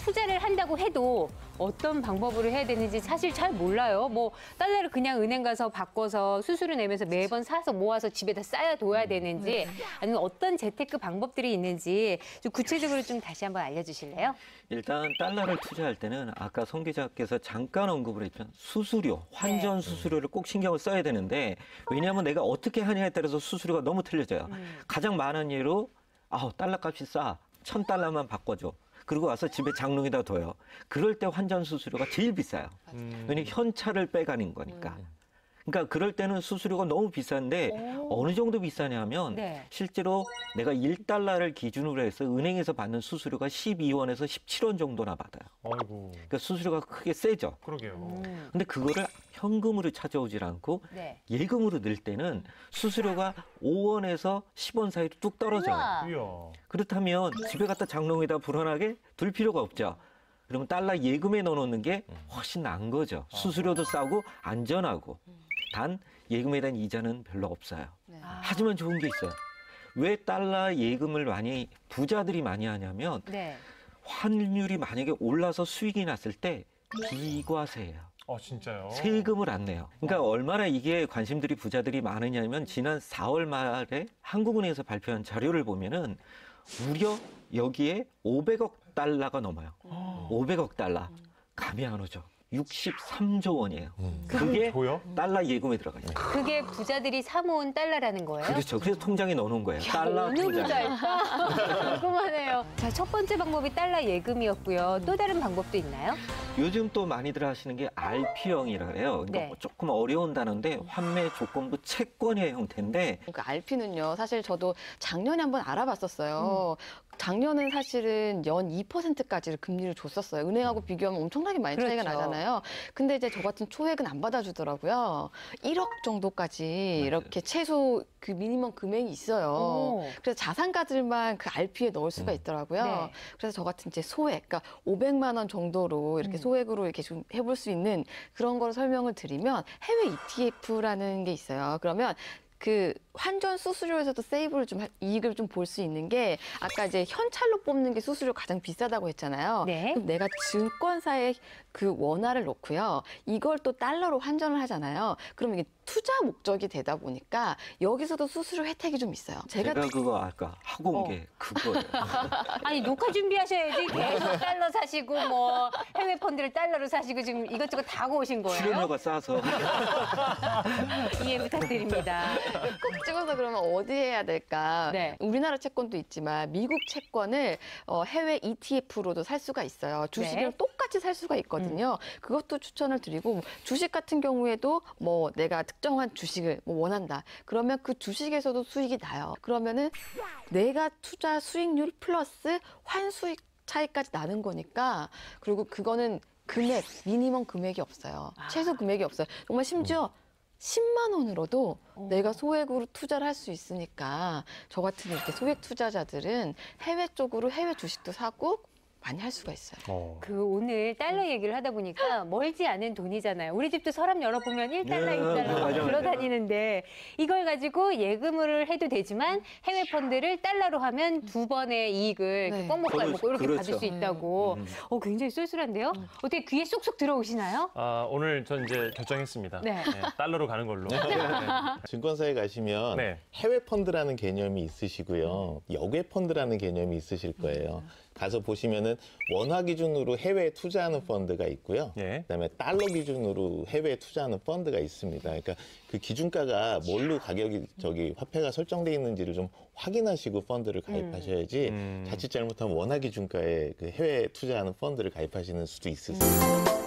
투자를 한다고 해도 어떤 방법으로 해야 되는지 사실 잘 몰라요. 뭐 달러를 그냥 은행 가서 바꿔서 수수료 내면서 매번 사서 모아서 집에다 쌓아둬야 되는지 아니면 어떤 재테크 방법들이 있는지 좀 구체적으로 좀 다시 한번 알려주실래요? 일단 달러를 투자할 때는 아까 송 기자께서 잠깐 언급을 했지만 수수료, 환전 수수료를 꼭 신경을 써야 되는데 왜냐하면 내가 어떻게 하냐에 따라서 수수료가 너무 틀려져요. 가장 많은 예로 달러 값이 싸. 1,000달러만 바꿔줘. 그리고 와서 집에 장롱에다 둬요. 그럴 때 환전 수수료가 제일 비싸요. 왜냐면 현찰을 빼가는 거니까. 그러니까 그럴 때는 수수료가 너무 비싼데 어느 정도 비싸냐면 실제로 내가 1달러를 기준으로 해서 은행에서 받는 수수료가 12원에서 17원 정도나 받아요. 아이고. 그러니까 수수료가 크게 세죠. 그러게요. 근데 그거를 현금으로 찾아오질 않고 예금으로 넣을 때는 수수료가 5원에서 10원 사이로 뚝 떨어져요. 이야. 그렇다면 집에 갖다 장롱에다 불안하게 둘 필요가 없죠. 그러면 달러 예금에 넣어놓는 게 훨씬 나은 거죠. 수수료도 싸고 안전하고. 단 예금에 대한 이자는 별로 없어요. 하지만 좋은 게 있어요. 왜 달러 예금을 부자들이 많이 하냐면 환율이 만약에 올라서 수익이 났을 때 비과세예요. 진짜요? 세금을 안 내요. 그러니까 얼마나 이게 관심들이 부자들이 많으냐면 지난 4월 말에 한국은행에서 발표한 자료를 보면은 무려 여기에 500억 달러가 넘어요. 500억 달러. 감이 안 오죠. 63조 원이에요. 그게 달러 예금에 들어가요. 그게 부자들이 사모은 달러라는 거예요? 그렇죠. 그래서 통장에 넣어놓은 거예요. 달러 어느 통장에. 부자일까? 궁금하네요. 자, 첫 번째 방법이 달러 예금이었고요. 또 다른 방법도 있나요? 요즘 또 많이들 하시는 게 RP형이라 그래요. 그러니까 조금 어려운 단어인데 환매 조건부 채권의 형태인데 그 RP는요. 사실 저도 작년에 한번 알아봤었어요. 작년은 사실은 연 2%까지 금리를 줬었어요. 은행하고 비교하면 엄청나게 많이 차이가 나잖아요. 근데 이제 저 같은 초액은 안 받아주더라고요. 1억 정도까지 이렇게 최소 그 미니멈 금액이 있어요. 그래서 자산가들만 그 RP에 넣을 수가 있더라고요. 그래서 저 같은 이제 소액, 그러니까 500만 원 정도로 이렇게 소액으로 이렇게 좀 해볼 수 있는 그런 거를 설명을 드리면 해외 ETF라는 게 있어요. 그러면 그 환전 수수료에서도 이익을 좀 볼 수 있는 게 아까 이제 현찰로 뽑는 게 수수료 가장 비싸다고 했잖아요. 그럼 내가 증권사에 그 원화를 놓고요. 이걸 또 달러로 환전을 하잖아요. 그럼 이게 투자 목적이 되다 보니까 여기서도 수수료 혜택이 좀 있어요. 제가 그거 아까 하고 온 게 그거예요. 아니 녹화 준비하셔야지. 계속 달러 사시고 뭐 해외 펀드를 달러로 사시고 지금 이것저것 다 하고 오신 거예요? 출연료가 싸서. 이해 부탁드립니다. 꼭 찍어서 그러면 어디 해야 될까? 우리나라 채권도 있지만 미국 채권을 해외 ETF로도 살 수가 있어요. 주식이랑 똑같이 살 수가 있거든요. 그것도 추천을 드리고 주식 같은 경우에도 뭐 내가 특정한 주식을 원한다. 그러면 그 주식에서도 수익이 나요. 그러면은 내가 투자 수익률 플러스 환수익 차이까지 나는 거니까 그리고 그거는 금액, 미니멈 금액이 없어요. 최소 금액이 없어요. 정말 심지어 10만 원으로도 내가 소액으로 투자를 할 수 있으니까 저 같은 이렇게 소액 투자자들은 해외 쪽으로 해외 주식도 사고 많이 할 수가 있어요. 그 오늘 달러 얘기를 하다 보니까 멀지 않은 돈이잖아요. 우리 집도 서랍 열어보면 1달러, 2달러 들어다니는데 이걸 가지고 예금을 해도 되지만 해외 펀드를 달러로 하면 두 번의 이익을 꼭 먹고 안 먹고 이렇게 받을 수 있다고. 굉장히 쏠쏠한데요? 어떻게 귀에 쏙쏙 들어오시나요? 오늘 전 이제 결정했습니다. 달러로 가는 걸로. 증권사에 가시면 해외 펀드라는 개념이 있으시고요. 역외 펀드라는 개념이 있으실 거예요. 가서 보시면은 원화 기준으로 해외에 투자하는 펀드가 있고요. 그다음에 달러 기준으로 해외에 투자하는 펀드가 있습니다. 그러니까 그 기준가가 뭘로 가격이 화폐가 설정돼 있는지를 좀 확인하시고 펀드를 가입하셔야지 자칫 잘못하면 원화 기준가에 그 해외에 투자하는 펀드를 가입하시는 수도 있으세요.